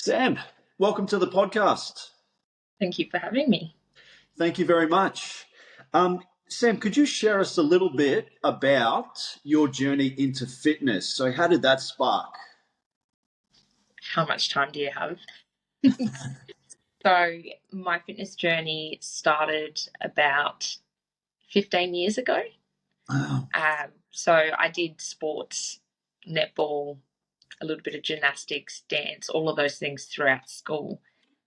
Sam, welcome to the podcast. Thank you for having me. Thank you very much. Sam, could you share us a little bit about your journey into fitness? So how did that spark? How much time do you have? So my fitness journey started about 15 years ago. Wow. So I did sports, netball, a little bit of gymnastics, dance, all of those things throughout school.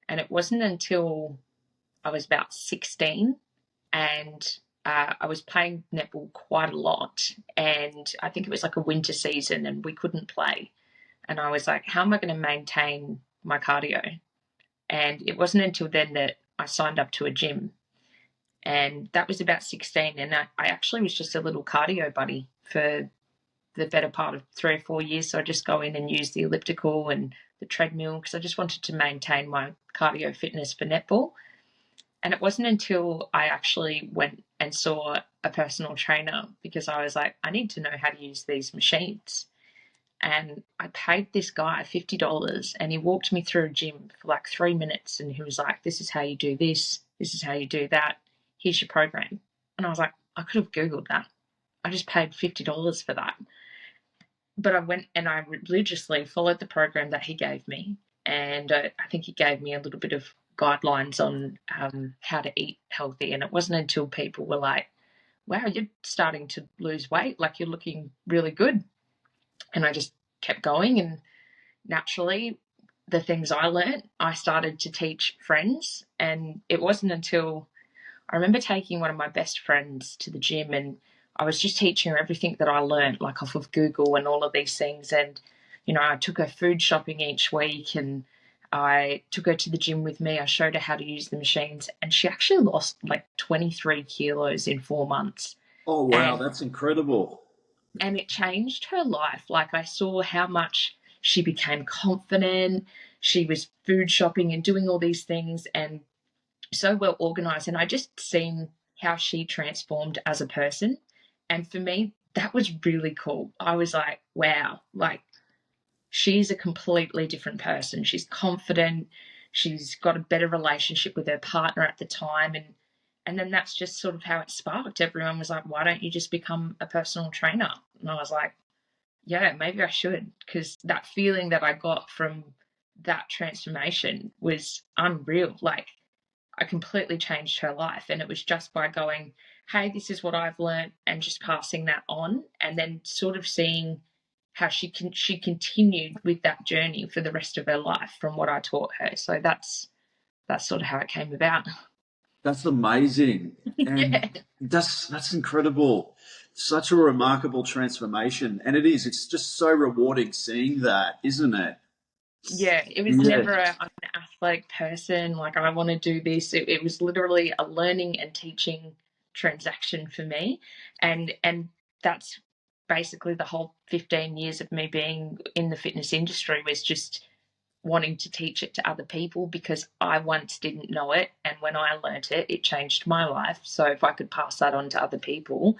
And it wasn't until I was about 16 and I was playing netball quite a lot. And I think it was like a winter season and we couldn't play. And I was like, how am I going to maintain my cardio? And it wasn't until then that I signed up to a gym. And that was about 16. And I actually was just a little cardio buddy for the better part of 3 or 4 years. So I just go in and use the elliptical and the treadmill because I just wanted to maintain my cardio fitness for netball. And it wasn't until I actually went and saw a personal trainer because I was like, I need to know how to use these machines. And I paid this guy $50 and he walked me through a gym for like 3 minutes and he was like, this is how you do this. This is how you do that. Here's your program. And I was like, I could have Googled that. I just paid $50 for that. But I went and I religiously followed the program that he gave me. And I think he gave me a little bit of guidelines on how to eat healthy. And it wasn't until people were like, wow, you're starting to lose weight. Like you're looking really good. And I just kept going, and naturally the things I learnt, I started to teach friends. And it wasn't until I remember taking one of my best friends to the gym and I was just teaching her everything that I learnt, like off of Google and all of these things. And, I took her food shopping each week and I took her to the gym with me. I showed her how to use the machines and she actually lost like 23 kilos in 4 months. Oh, wow, that's incredible. And it changed her life. Like I saw how much she became confident. She was food shopping and doing all these things and so well organized. And I just seen how she transformed as a person. And for me, that was really cool. I was like, wow, like she's a completely different person. She's confident. She's got a better relationship with her partner at the time. And then that's just sort of how it sparked. Everyone was like, why don't you just become a personal trainer? And I was like, yeah, maybe I should, because that feeling that I got from that transformation was unreal. Like I completely changed her life. And it was just by going, hey, this is what I've learned, and just passing that on, and then sort of seeing how she continued with that journey for the rest of her life from what I taught her. So that's sort of how it came about. That's amazing. And Yeah. that's incredible. Such a remarkable transformation. And it's just so rewarding seeing that, isn't it? Yeah, it was never I'm an athletic person, like I want to do this. It was literally a learning and teaching transaction for me. And that's basically the whole 15 years of me being in the fitness industry, was just wanting to teach it to other people because I once didn't know it. And when I learnt it, it changed my life. So if I could pass that on to other people,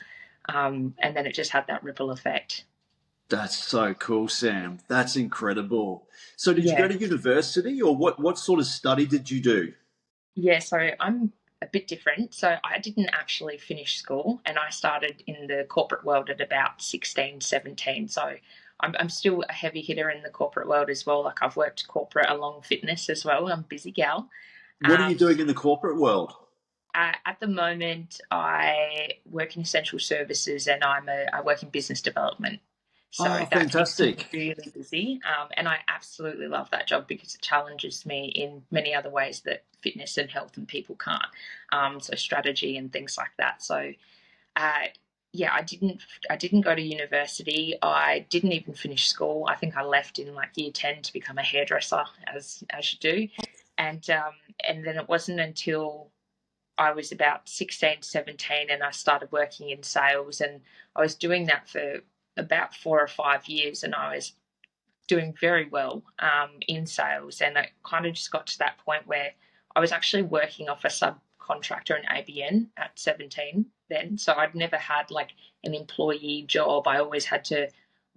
and then it just had that ripple effect. That's so cool, Sam. That's incredible. So did you go Yeah. to university or what sort of study did you do? Yeah, so I'm a bit different. So I didn't actually finish school and I started in the corporate world at about 16, 17. So I'm still a heavy hitter in the corporate world as well. Like I've worked corporate along fitness as well. I'm a busy gal. What are you Um, doing in the corporate world? at the moment, I work in essential services and I work in business development. So Oh, that keeps me fantastic. really busy. And I absolutely love that job because it challenges me in many other ways that fitness and health and people can't. So strategy and things like that. So uh, yeah, I didn't go to university. I didn't even finish school. I think I left in like year 10 to become a hairdresser, as you do. And then it wasn't until I was about 16, 17, and I started working in sales, and I was doing that for about 4 or 5 years, and I was doing very well in sales. And it kind of just got to that point where I was actually working off a subcontractor in ABN at 17 then. So I'd never had like an employee job. I always had to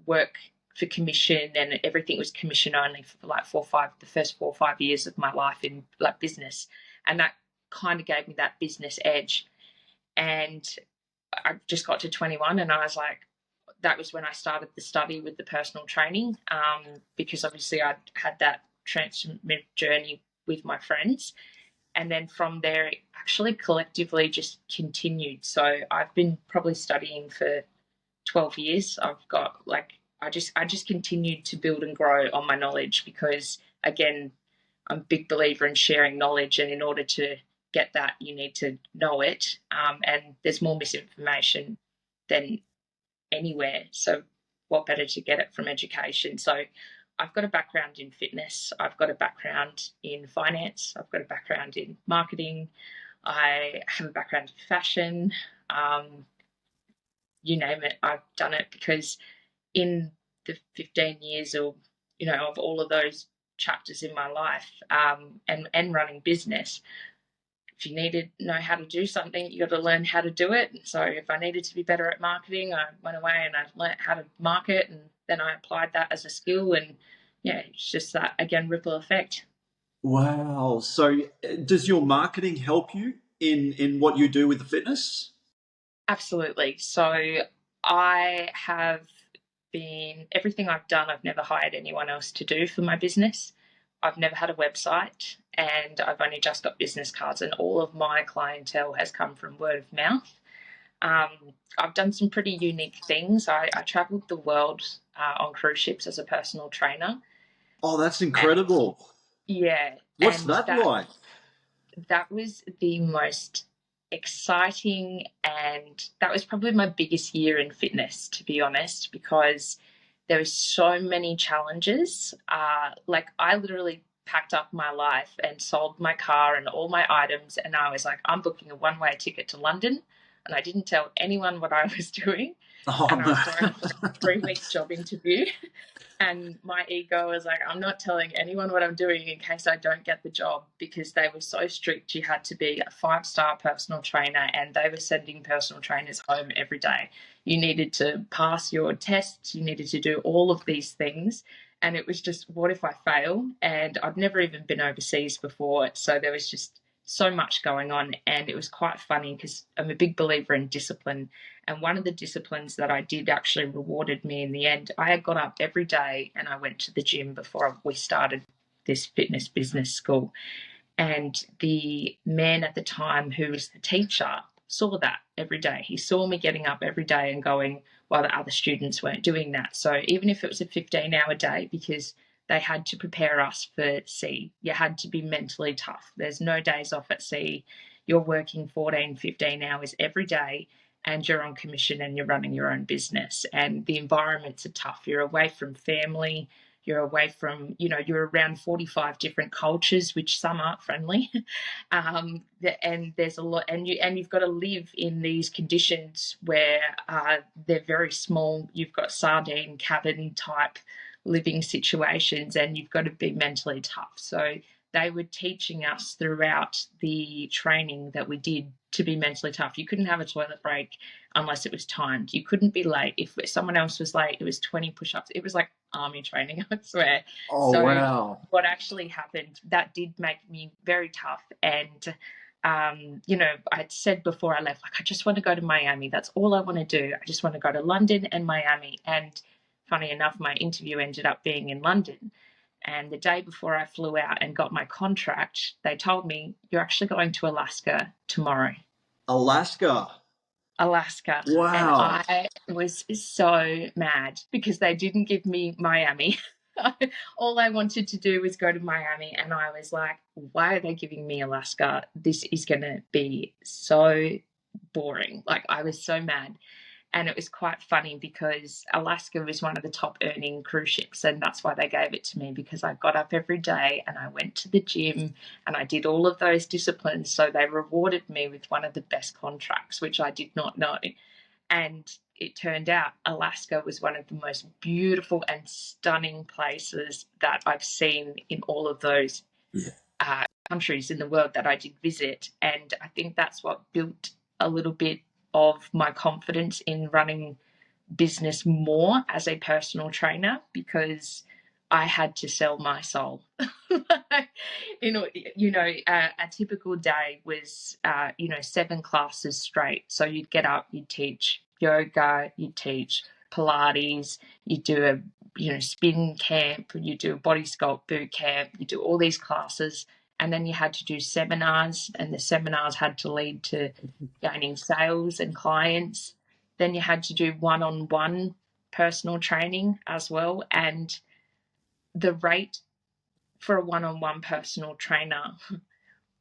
work for commission, and everything was commission only for like the first 4 or 5 years of my life in like business. And that kind of gave me that business edge. And I just got to 21 and I was like, that was when I started the study with the personal training, because obviously I'd had that transformative journey with my friends. And then from there, it actually collectively just continued. So I've been probably studying for 12 years. I've got like, I just continued to build and grow on my knowledge because, again, I'm a big believer in sharing knowledge. And in order to get that, you need to know it. And there's more misinformation than anywhere. So what better to get it from education? So I've got a background in fitness. I've got a background in finance. I've got a background in marketing. I have a background in fashion. You name it, I've done it because in the 15 years or, of all of those chapters in my life, and running business, if you needed to know how to do something, you got to learn how to do it. So if I needed to be better at marketing, I went away and I learned how to market, and then I applied that as a skill. And yeah, it's just that, again, ripple effect. Wow. So does your marketing help you in what you do with the fitness? Absolutely. So I have been, everything I've done, I've never hired anyone else to do for my business. I've never had a website, and I've only just got business cards, and all of my clientele has come from word of mouth. I've done some pretty unique things. I traveled the world on cruise ships as a personal trainer. Oh, that's And, incredible. yeah, What's and that that like? that was the most exciting, and that was probably my biggest year in fitness, to be honest, because there was so many challenges. Like I literally packed up my life and sold my car and all my items, and I was like, I'm booking a one-way ticket to London, and I didn't tell anyone what I was doing, Oh and I was going for a 3-week job interview. And my ego was like, I'm not telling anyone what I'm doing in case I don't get the job, because they were so strict. You had to be a 5-star personal trainer, and they were sending personal trainers home every day. You needed to pass your tests. You needed to do all of these things. And it was just, what if I fail? And I'd never even been overseas before. So there was just so much going on. And it was quite funny because I'm a big believer in discipline. And one of the disciplines that I did actually rewarded me in the end. I had got up every day and I went to the gym before we started this fitness business school. And the man at the time, who was the teacher, saw that every day. He saw me getting up every day and going, while the other students weren't doing that. So even if it was a 15-hour day, because they had to prepare us for sea, you had to be mentally tough. There's no days off at sea. You're working 14, 15 hours every day, and you're on commission and you're running your own business. And the environments are tough. You're away from family. You're away from, you're around 45 different cultures, which some aren't friendly. And there's a lot, and you've got to live in these conditions where they're very small. You've got sardine cabin type living situations, and you've got to be mentally tough. So they were teaching us throughout the training that we did to be mentally tough. You couldn't have a toilet break unless it was timed. You couldn't be late. If someone else was late, it was 20 push-ups. It was like army training, I swear. Oh, So wow. what actually happened, that did make me very tough. And I said before I left, like, I just want to go to Miami. That's all I want to do. I just want to go to London and Miami. And funny enough, my interview ended up being in London. And the day before I flew out and got my contract, they told me, you're actually going to Alaska tomorrow. Alaska. Alaska. And Wow. I was so mad because they didn't give me Miami. All I wanted to do was go to Miami, and I was like, why are they giving me Alaska? This is going to be so boring. Like, I was so mad. And it was quite funny because Alaska was one of the top earning cruise ships, and that's why they gave it to me, because I got up every day and I went to the gym and I did all of those disciplines. So they rewarded me with one of the best contracts, which I did not know. And it turned out Alaska was one of the most beautiful and stunning places that I've seen in all of those countries in the world that I did visit. And I think that's what built a little bit of my confidence in running business more as a personal trainer because I had to sell my soul. A typical day was, 7 classes straight. So you'd get up, you'd teach yoga, you'd teach Pilates, you do a spin camp, you do a body sculpt boot camp, you do all these classes, and then you had to do seminars, and the seminars had to lead to gaining sales and clients. Then you had to do one-on-one personal training as well, and the rate for a one-on-one personal trainer,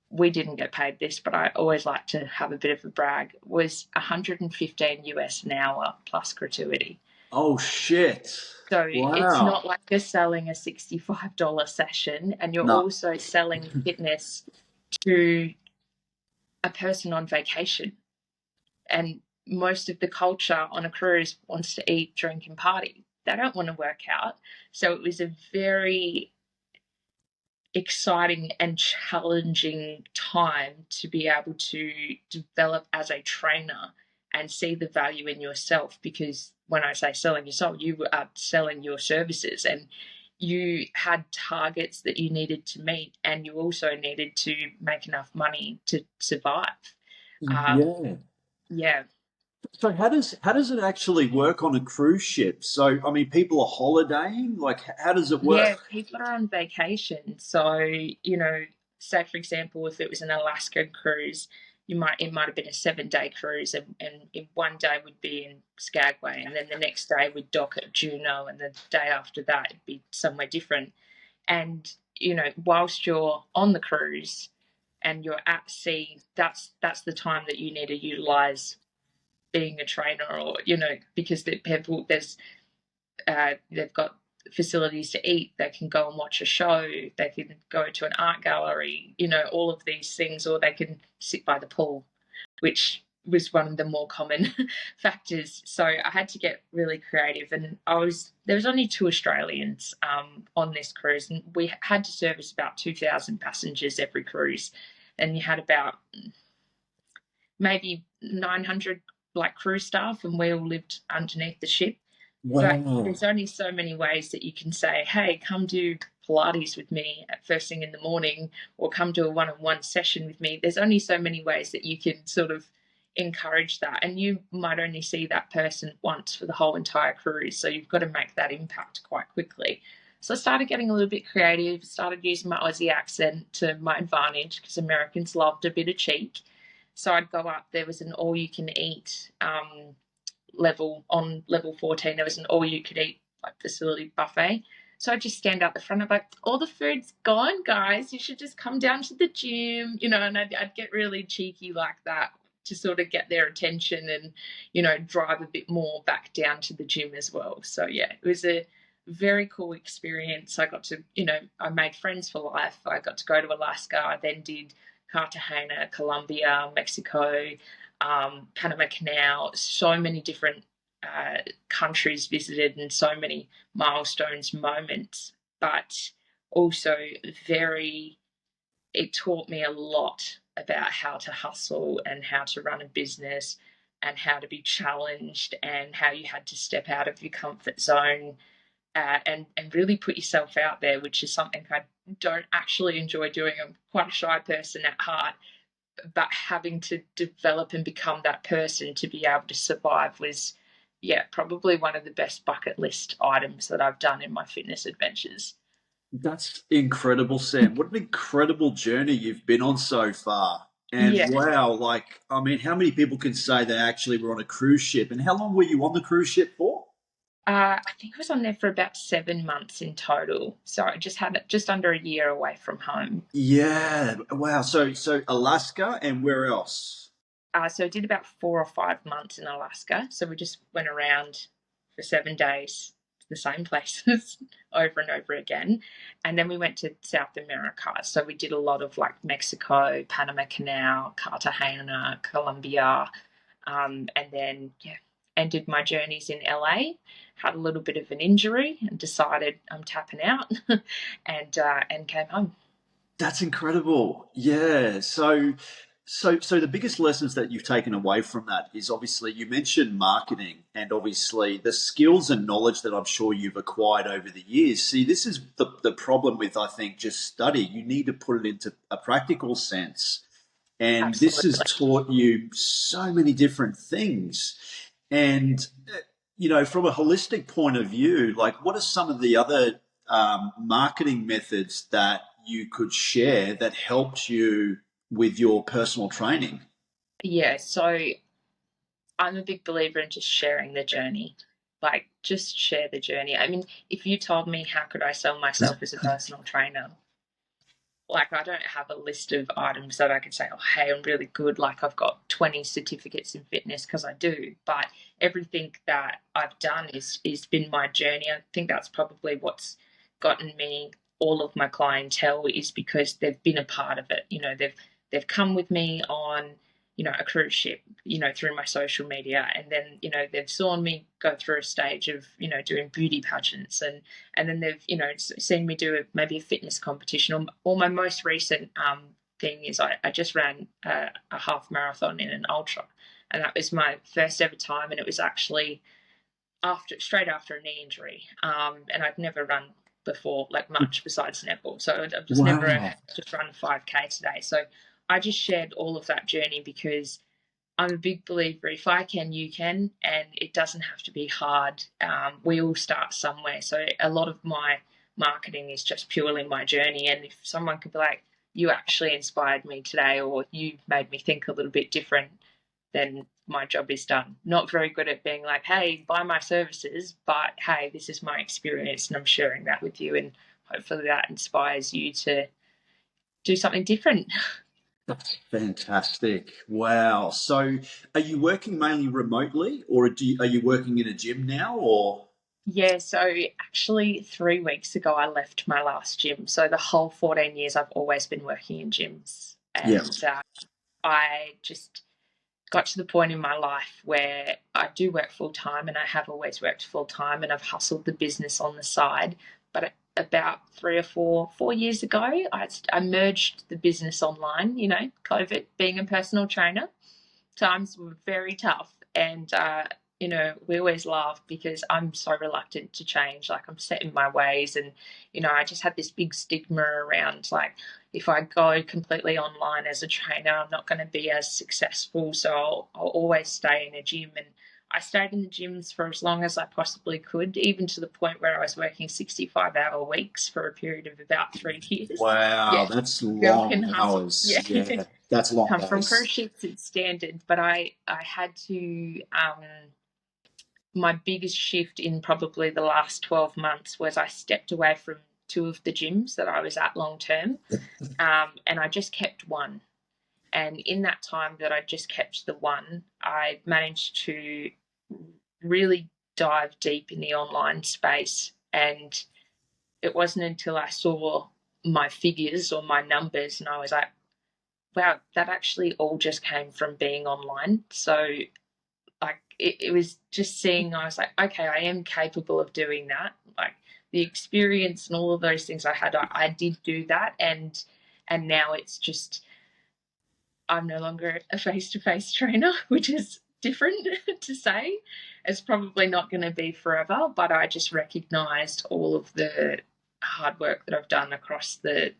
we didn't get paid this, but I always like to have a bit of a brag, was 115 US an hour plus gratuity. Oh, shit. So it's Wow. not like you're selling a $65 session and you're No. also selling fitness to a person on vacation. And most of the culture on a cruise wants to eat, drink, and party. They don't want to work out. So it was a very exciting and challenging time to be able to develop as a trainer and see the value in yourself, because when I say selling yourself, you are selling your services, and you had targets that you needed to meet, and you also needed to make enough money to survive. Yeah. Yeah. So how does it actually work on a cruise ship? So I mean, people are holidaying. Like, how does it work? Yeah, people are on vacation. So, say for example, if it was an Alaskan cruise, it might have been a 7-day cruise, and in one day would be in Skagway, and then the next day would dock at Juneau, and the day after that it'd be somewhere different. And, whilst you're on the cruise and you're at sea, that's the time that you need to utilize being a trainer, or, because they've got facilities to eat. They can go and watch a show. They can go to an art gallery, all of these things, or they can sit by the pool, which was one of the more common factors. So I had to get really creative, and there was only 2 Australians on this cruise, and we had to service about 2,000 passengers every cruise, and you had about maybe 900 like crew staff, and we all lived underneath the ship. But Wow. there's only so many ways that you can say, hey, come do Pilates with me at first thing in the morning, or come do a one-on-one session with me. There's only so many ways that you can sort of encourage that. And you might only see that person once for the whole entire cruise. So you've got to make that impact quite quickly. So I started getting a little bit creative, started using my Aussie accent to my advantage, because Americans loved a bit of cheek. So I'd go up, there was an all-you-can-eat level. On level 14, there was an all-you-could-eat like facility buffet. So I'd just stand out the front, I'm like, all the food's gone, guys. You should just come down to the gym, and I'd get really cheeky like that to sort of get their attention and, drive a bit more back down to the gym as well. So, yeah, it was a very cool experience. I got to, I made friends for life. I got to go to Alaska. I then did Cartagena, Colombia, Mexico, Panama Canal, so many different countries visited, and so many milestones, moments, but also it taught me a lot about how to hustle and how to run a business and how to be challenged and how you had to step out of your comfort zone, and really put yourself out there, which is something I don't actually enjoy doing. I'm quite a shy person at heart, but having to develop and become that person to be able to survive was, yeah, probably one of the best bucket list items that I've done in my fitness adventures. That's incredible, Sam. What an incredible journey you've been on so far. And Yeah. wow, like, I mean, how many people can say they actually were on a cruise ship? And how long were you on the cruise ship for? I think I was on there for about 7 months in total. So I just had just under a year away from home. Yeah. Wow. So Alaska, and where else? So I did about 4 or 5 months in Alaska. So we just went around for 7 days to the same places over and over again. And then we went to South America. So we did a lot of like Mexico, Panama Canal, Cartagena, Colombia. And then, yeah, ended my journeys in LA, had a little bit of an injury and decided I'm tapping out and came home. That's incredible. Yeah. So So the biggest lessons that you've taken away from that is obviously you mentioned marketing and obviously the skills and knowledge that I'm sure you've acquired over the years. See, this is the problem with, I think, just study. You need to put it into a practical sense. And this has Absolutely. taught you so many different things. And, from a holistic point of view, like what are some of the other marketing methods that you could share that helped you with your personal training? Yeah, so I'm a big believer in just sharing the journey. Like, just share the journey. I mean, if you told me how could I sell myself as a personal trainer, like I don't have a list of items that I could say, oh, hey, I'm really good. Like I've got 20 certificates in fitness because I do. But everything that I've done is been my journey. I think that's probably what's gotten me all of my clientele is because they've been a part of it. They've come with me on, a cruise ship, through my social media. And then, they've seen me go through a stage of, doing beauty pageants and then they've seen me do maybe a fitness competition or my most recent thing is I just ran a half marathon in an ultra, and that was my first ever time, and it was actually straight after a knee injury, and I'd never run before, like much besides netball, so I've just never Wow. just run 5K today. So I just shared all of that journey because I'm a big believer if I can, you can, and it doesn't have to be hard. We all start somewhere. So a lot of my marketing is just purely my journey. And if someone could be like, you actually inspired me today, or you made me think a little bit different, then my job is done. Not very good at being like, hey, buy my services, but hey, this is my experience and I'm sharing that with you. And hopefully that inspires you to do something different. Fantastic. Wow. So are you working mainly remotely or are you working in a gym now or? Yeah, so actually 3 weeks ago I left my last gym. So the whole 14 years I've always been working in gyms. Yeah. And I just got to the point in my life where I do work full time and I have always worked full time and I've hustled the business on the side. But about 3 or 4 years ago, I merged the business online, COVID, being a personal trainer. Times were very tough. And, we always laugh because I'm so reluctant to change. Like I'm set in my ways. And, I just had this big stigma around like, if I go completely online as a trainer, I'm not going to be as successful. So I'll always stay in a gym. And I stayed in the gyms for as long as I possibly could, even to the point where I was working 65-hour weeks for a period of about 3 years. Wow, Yeah. that's Girl can long hustle. hours. Yeah. Yeah, that's long Come from days. cruise ships, it's standard, but I had to my biggest shift in probably the last 12 months was I stepped away from two of the gyms that I was at long term, and I just kept one. And in that time that I just kept the one, I managed to really dive deep in the online space. And it wasn't until I saw my figures or my numbers and I was like, wow, that actually all just came from being online. So like it was just seeing, I was like, okay, I am capable of doing that. Like the experience and all of those things I had, I did do that. And now it's just, I'm no longer a face-to-face trainer, which is different to say. It's probably not going to be forever, but I just recognized all of the hard work that I've done across the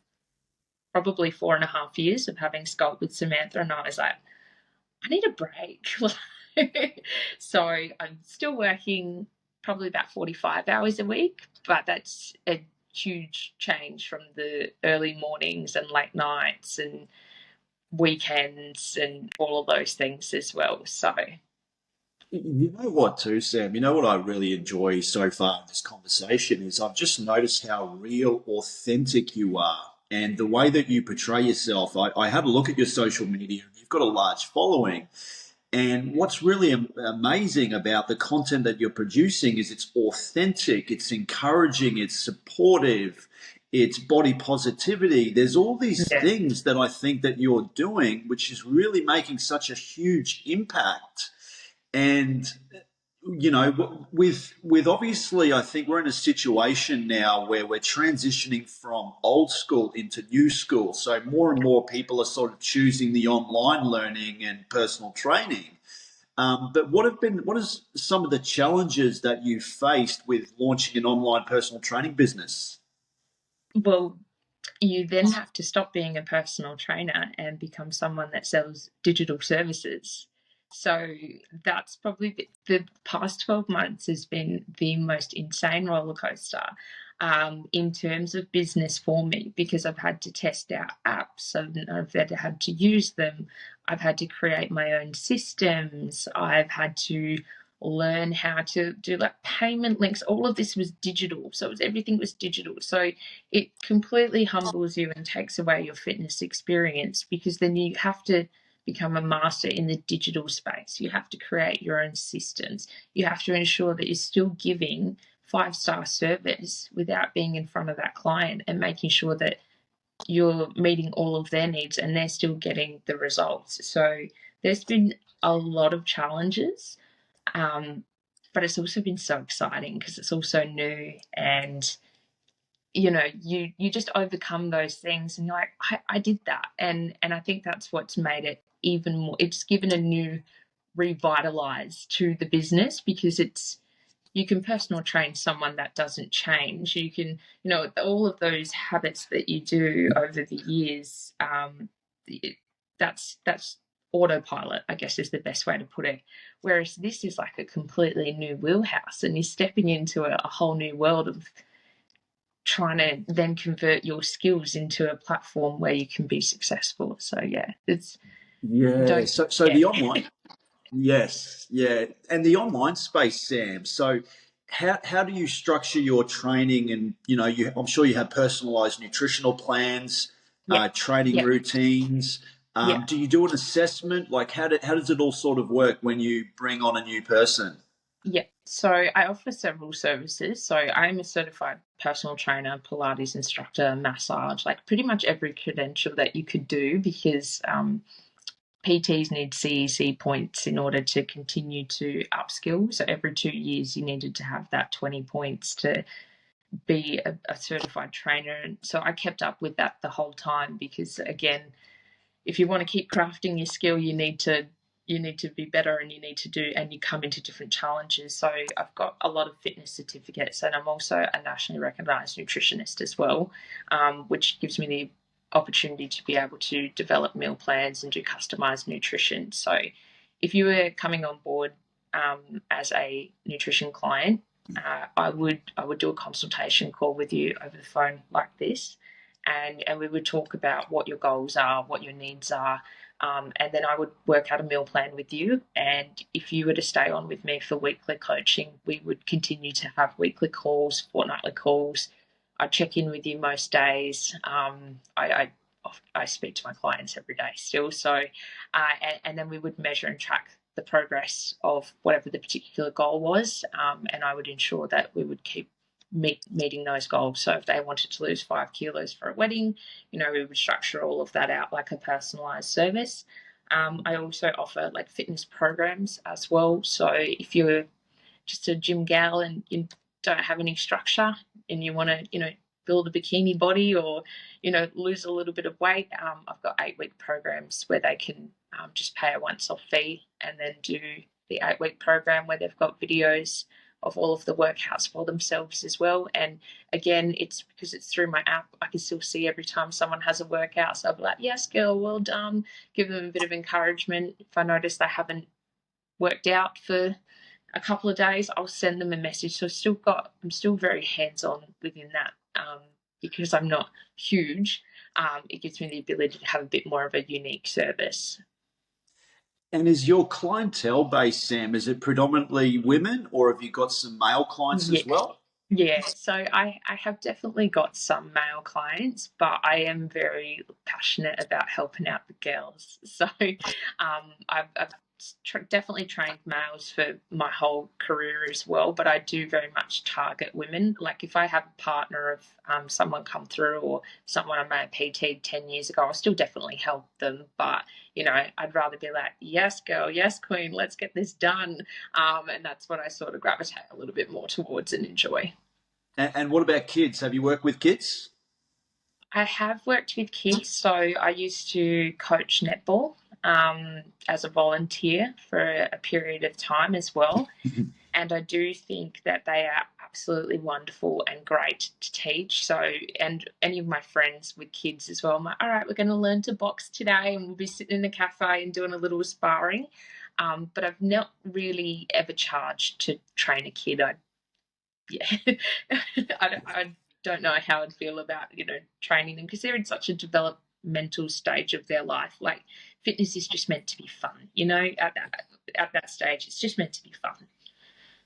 probably 4.5 years of having Sculpt with Samantha, and I was like, I need a break. So I'm still working probably about 45 hours a week, but that's a huge change from the early mornings and late nights and weekends and all of those things as well. So You know what, too, Sam? You know what I really enjoy so far in this conversation is I've just noticed how real, authentic you are and the way that you portray yourself. I had a look at your social media and you've got a large following. And what's really amazing about the content that you're producing is it's authentic, it's encouraging, it's supportive, it's body positivity. There's all these yeah, things that I think that you're doing, which is really making such a huge impact. And you know, with obviously, I think we're in a situation now where we're transitioning from old school into new school. So more and more people are sort of choosing the online learning and personal training. But what is some of the challenges that you faced with launching an online personal training business? Well, you then have to stop being a personal trainer and become someone that sells digital services. So that's probably the past 12 months has been the most insane roller coaster in terms of business for me, because I've had to test out apps, I've had to use them, I've had to create my own systems, I've had to learn how to do like payment links. All of this was digital, so everything was digital. So it completely humbles you and takes away your fitness experience, because then you have to become a master in the digital space. You have to create your own systems. You have to ensure that you're still giving five-star service without being in front of that client, and making sure that you're meeting all of their needs and they're still getting the results. So there's been a lot of challenges, um, but it's also been so exciting because it's also new, and you just overcome those things, and you're like, I did that. And I think that's what's made it even more, it's given a new revitalize to the business, because it's, you can personal train someone that doesn't change. You can, all of those habits that you do over the years, that's autopilot, I guess, is the best way to put it. Whereas this is like a completely new wheelhouse, and you're stepping into a whole new world of trying to then convert your skills into a platform where you can be successful. So yeah, it's Yeah. don't So yeah the online, yes, yeah, and the online space, Sam. So how do you structure your training? And I'm sure you have personalized nutritional plans, yeah training yeah routines. yeah Do you do an assessment? Like how does it all sort of work when you bring on a new person? yeah. So I offer several services. So I'm a certified personal trainer, Pilates instructor, massage, like pretty much every credential that you could do, because PTs need CEC points in order to continue to upskill. So every 2 years, you needed to have that 20 points to be a certified trainer. And so I kept up with that the whole time, because again, if you want to keep crafting your skill, you need to be better, and you come into different challenges. So I've got a lot of fitness certificates, and I'm also a nationally recognized nutritionist as well, which gives me the opportunity to be able to develop meal plans and do customized nutrition. So if you were coming on board as a nutrition client, I would do a consultation call with you over the phone like this, and we would talk about what your goals are, what your needs are, and then I would work out a meal plan with you. And if you were to stay on with me for weekly coaching, we would continue to have weekly calls, fortnightly calls. I check in with you most days. I speak to my clients every day still. So, and then we would measure and track the progress of whatever the particular goal was, and I would ensure that we would keep meeting those goals. So if they wanted to lose 5 kilos for a wedding, we would structure all of that out like a personalized service. I also offer like fitness programs as well. So if you're just a gym gal and you don't have any structure, and you want to, build a bikini body, or, lose a little bit of weight, I've got 8-week programs where they can just pay a once off fee, and then do the 8-week program where they've got videos of all of the workouts for themselves as well. And again, it's because it's through my app, I can still see every time someone has a workout. So I'll be like, yes, girl, well done. Give them a bit of encouragement. If I notice they haven't worked out for a couple of days, I'll send them a message. So I'm still very hands-on within that, because I'm not huge. It gives me the ability to have a bit more of a unique service. And is your clientele base, Sam, is it predominantly women or have you got some male clients Yeah, as well? yeah. So I have definitely got some male clients, but I am very passionate about helping out the girls. So I've definitely trained males for my whole career as well, but I do very much target women. Like if I have a partner of someone come through or someone I may have PT'd 10 years ago, I'll still definitely help them. But, I'd rather be like, yes, girl, yes, queen, let's get this done. And that's what I sort of gravitate a little bit more towards and enjoy. And what about kids? Have you worked with kids? I have worked with kids, so I used to coach netball as a volunteer for a period of time as well. And I do think that they are absolutely wonderful and great to teach. So, and any of my friends with kids as well, I'm like, all right, we're going to learn to box today, and we'll be sitting in a cafe and doing a little sparring. But I've not really ever charged to train a kid. Yeah, I don't know how I'd feel about training them because they're in such a developmental stage of their life. Like fitness is just meant to be fun, at that stage, it's just meant to be fun.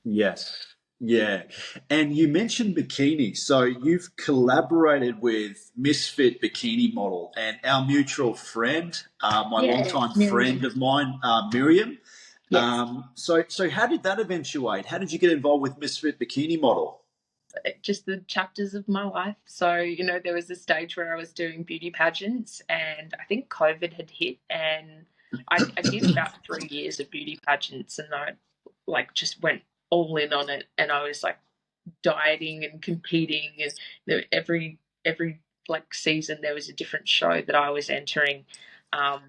Yes. Yeah. And you mentioned bikini. So you've collaborated with Misfit Bikini Model and our mutual friend, my Yeah, longtime friend Miriam. of mine, Miriam. Yes, So how did that eventuate? How did you get involved with Misfit Bikini Model? just the chapters of my life. So, there was a stage where I was doing beauty pageants, and I think COVID had hit, and I did about 3 years of beauty pageants, and I like just went all in on it, and I was like dieting and competing, and every like season there was a different show that I was entering. Um,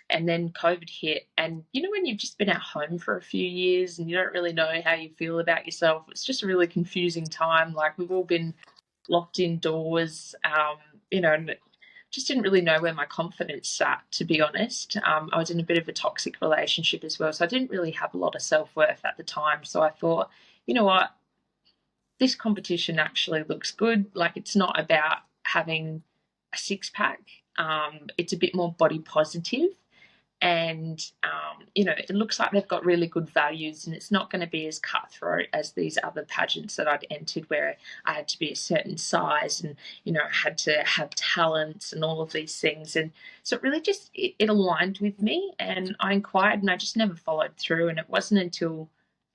and then COVID hit, and when you've just been at home for a few years and you don't really know how you feel about yourself, it's just a really confusing time. Like we've all been locked indoors, and just didn't really know where my confidence sat, to be honest. I was in a bit of a toxic relationship as well, so I didn't really have a lot of self worth at the time. So I thought, you know what, this competition actually looks good. Like it's not about having a six pack. It's a bit more body positive, and it looks like they've got really good values, and it's not going to be as cutthroat as these other pageants that I'd entered, where I had to be a certain size, and I had to have talents and all of these things. And so it really just it aligned with me, and I inquired, and I just never followed through. And it wasn't until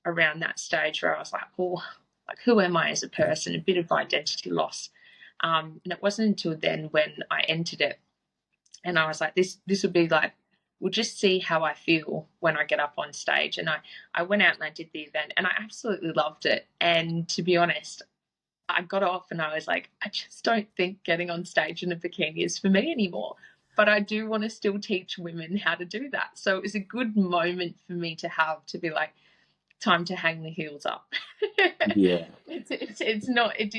around that stage where I was like, oh, like who am I as a person? A bit of identity loss. And it wasn't until then when I entered it, and I was like, this would be like, we'll just see how I feel when I get up on stage. And I went out and I did the event, and I absolutely loved it. And to be honest, I got off and I was like, I just don't think getting on stage in a bikini is for me anymore. But I do want to still teach women how to do that. So it was a good moment for me to have, to be like, time to hang the heels up. Yeah. It's not it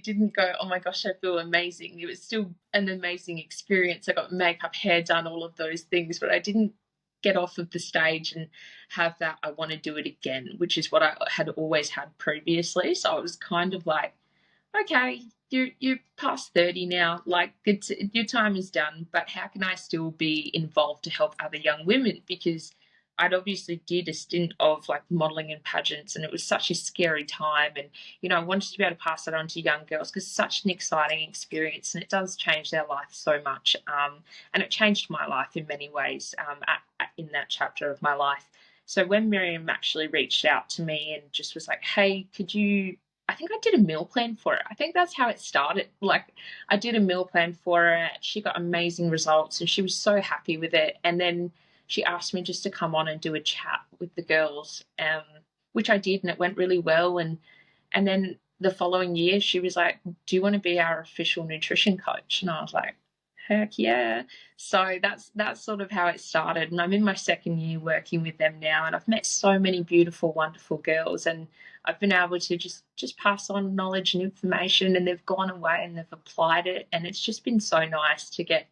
didn't go, oh my gosh, I feel amazing. It was still an amazing experience. I got makeup, hair done, all of those things, but I didn't get off of the stage and have that I want to do it again, which is what I had always had previously. So I was kind of like, okay, you're past 30 now, like it's your time is done, but how can I still be involved to help other young women? Because I'd obviously did a stint of like modeling and pageants, and it was such a scary time, and I wanted to be able to pass it on to young girls because it's such an exciting experience, and it does change their life so much. And it changed my life in many ways, in that chapter of my life. So when Miriam actually reached out to me and just was like, hey, could you, I think I did a meal plan for her. I think that's how it started. Like I did a meal plan for her. She got amazing results, and she was so happy with it. And then she asked me just to come on and do a chat with the girls, which I did, and it went really well. And then the following year, she was like, "Do you want to be our official nutrition coach?" And I was like, "Heck yeah!" So that's sort of how it started. And I'm in my second year working with them now, and I've met so many beautiful, wonderful girls, and I've been able to just pass on knowledge and information, and they've gone away and they've applied it, and it's just been so nice to get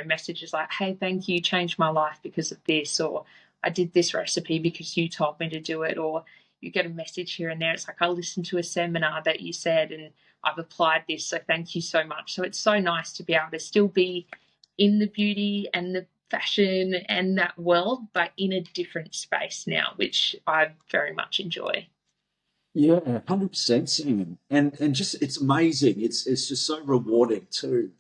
messages like, hey, thank you, changed my life because of this, or I did this recipe because you told me to do it, or you get a message here and there. It's like, I listened to a seminar that you said and I've applied this, so thank you so much. So it's so nice to be able to still be in the beauty and the fashion and that world, but in a different space now, which I very much enjoy. Yeah, 100%, Sam. And just it's amazing. It's just so rewarding too.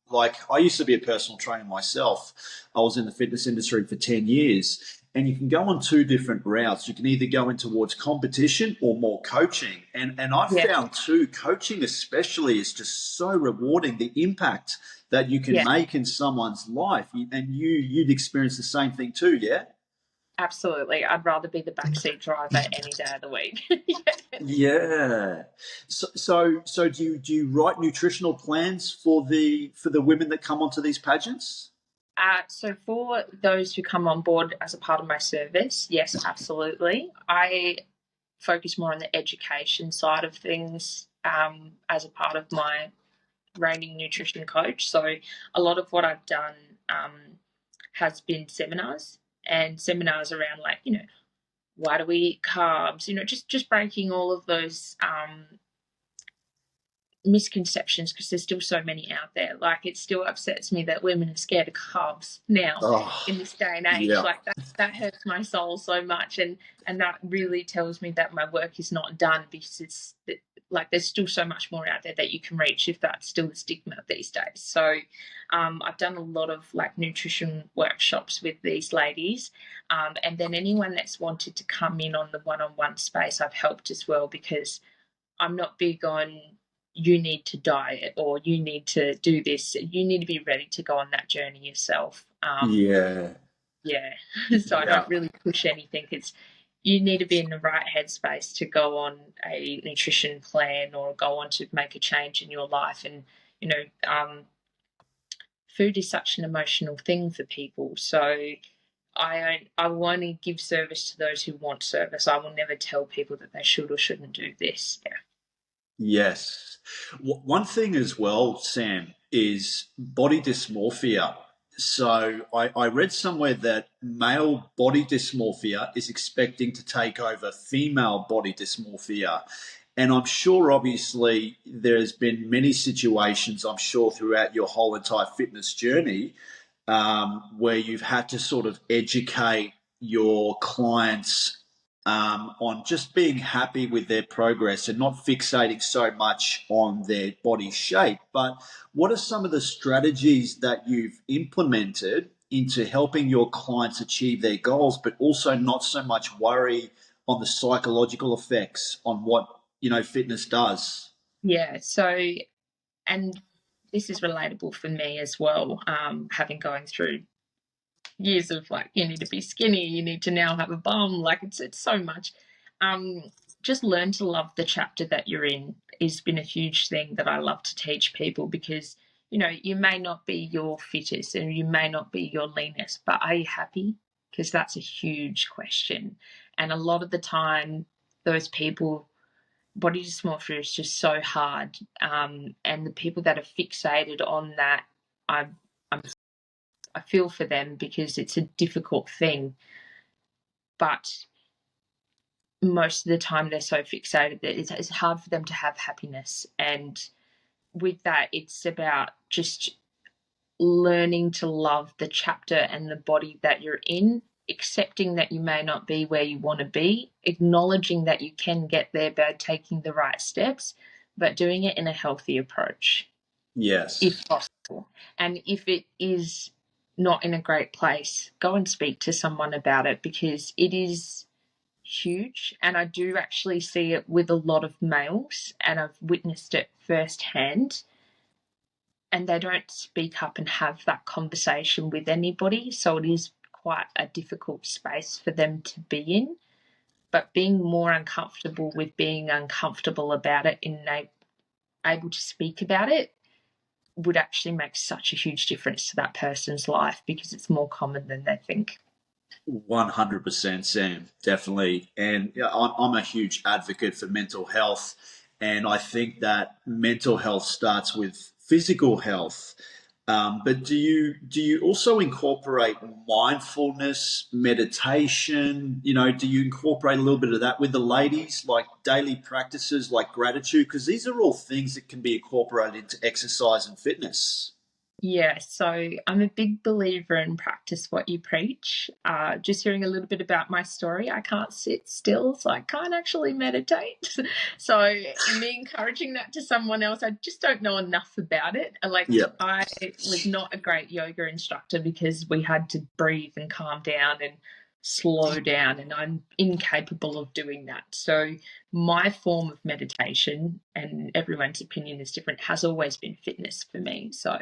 Like I used to be a personal trainer myself. I was in the fitness industry for 10 years, and you can go on two different routes. You can either go in towards competition or more coaching. And I've Yeah, found too, coaching especially is just so rewarding. The impact that you can yeah, make in someone's life, and you'd experience the same thing too, yeah. absolutely. I'd rather be the backseat driver any day of the week. Yeah. Yeah. So do you write nutritional plans for the women that come onto these pageants? So for those who come on board as a part of my service, yes, absolutely. I focus more on the education side of things as a part of my reigning nutrition coach. So a lot of what I've done has been seminars and seminars around like, why do we eat carbs? Just breaking all of those misconceptions because there's still so many out there. Like it still upsets me that women are scared of carbs now Oh, in this day and age. yeah. Like that hurts my soul so much, and that really tells me that my work is not done because it's like there's still so much more out there that you can reach if that's still the stigma these days. So I've done a lot of like nutrition workshops with these ladies, and then anyone that's wanted to come in on the one-on-one space I've helped as well, because I'm not big on you need to diet or you need to do this. You need to be ready to go on that journey yourself. Yeah. Yeah. So I Yeah. don't really push anything. It's you need to be in the right headspace to go on a nutrition plan or go on to make a change in your life. And, you know, food is such an emotional thing for people. So I will only give service to those who want service. I will never tell people that they should or shouldn't do this. Yeah. Yes. One thing as well, Sam, is body dysmorphia. So I read somewhere that male body dysmorphia is expecting to take over female body dysmorphia. And I'm sure, obviously, there's been many situations, I'm sure, throughout your whole entire fitness journey where you've had to sort of educate your clients on just being happy with their progress and not fixating so much on their body shape. But what are some of the strategies that you've implemented into helping your clients achieve their goals, but also not so much worry on the psychological effects on what fitness does? Yeah. So, and this is relatable for me as well, having going through years of like you need to be skinny, you need to now have a bum, like it's so much. um just learn to love the chapter that you're in has been a huge thing that I love to teach people, because you may not be your fittest and you may not be your leanest, but are you happy? Because that's a huge question, and a lot of the time those people, body dysmorphia is just so hard, and the people that are fixated on that, I'm I feel for them because it's a difficult thing, but most of the time they're so fixated that it's hard for them to have happiness. And with that, it's about just learning to love the chapter and the body that you're in, accepting that you may not be where you want to be, acknowledging that you can get there by taking the right steps, but doing it in a healthy approach Yes. if possible. And if it is not in a great place, go and speak to someone about it, because it is huge. And I do actually see it with a lot of males, and I've witnessed it firsthand. And they don't speak up and have that conversation with anybody. So it is quite a difficult space for them to be in. But being more uncomfortable with being uncomfortable about it and able to speak about it would actually make such a huge difference to that person's life, because it's more common than they think. 100%, Sam, definitely. And yeah, I'm a huge advocate for mental health. And I think that mental health starts with physical health. But do you also incorporate mindfulness, meditation? Do you incorporate a little bit of that with the ladies, like daily practices like gratitude? Because these are all things that can be incorporated into exercise and fitness. Yeah, so I'm a big believer in practice what you preach. Just hearing a little bit about my story, I can't sit still, so I can't actually meditate. So, me encouraging that to someone else, I just don't know enough about it. Like, Yeah. I was not a great yoga instructor because we had to breathe and calm down, and slow down, and I'm incapable of doing that. So my form of meditation, and everyone's opinion is different, has always been fitness for me. So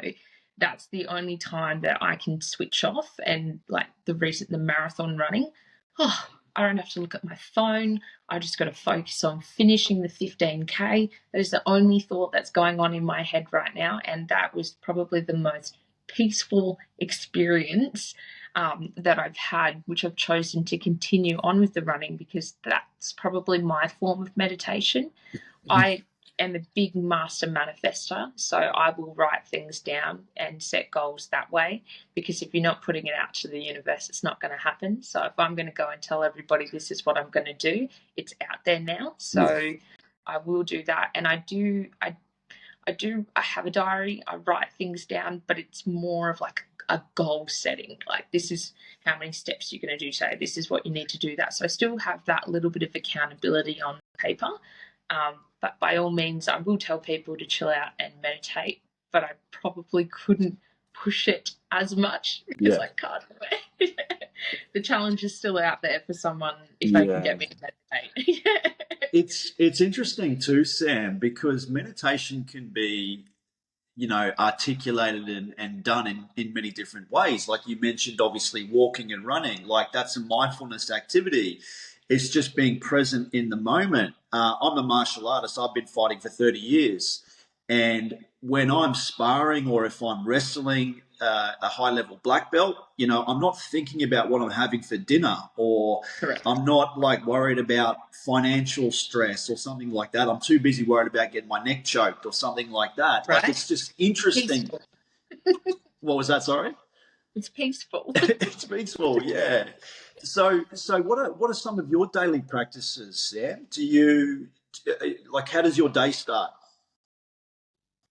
that's the only time that I can switch off. And like the marathon running, oh, I don't have to look at my phone. I just got to focus on finishing the 15K. That is the only thought that's going on in my head right now. And that was probably the most peaceful experience that I've had, which I've chosen to continue on with the running, because that's probably my form of meditation. I am a big master manifester, so I will write things down and set goals that way, because if you're not putting it out to the universe, it's not going to happen. So if I'm going to go and tell everybody this is what I'm going to do, it's out there now. So I will do that. And I have a diary, I write things down, but it's more of like a goal setting. Like, this is how many steps you're going to do today. This is what you need to do that. So I still have that little bit of accountability on paper. But by all means, I will tell people to chill out and meditate, but I probably couldn't push it as much because I can't do it. The challenge is still out there for someone if they can get me to meditate. It's interesting too, Sam, because meditation can be, articulated and done in many different ways. Like you mentioned, obviously walking and running, like that's a mindfulness activity. It's just being present in the moment. I'm a martial artist. I've been fighting for 30 years. And when I'm sparring or if I'm wrestling a high level black belt, I'm not thinking about what I'm having for dinner, or Correct. I'm not like worried about financial stress or something like that. I'm too busy worried about getting my neck choked or something like that. Right? Like, it's just interesting. Peaceful. What was that? Sorry? It's peaceful. It's peaceful, yeah. So what are some of your daily practices, Sam? Do you like, how does your day start?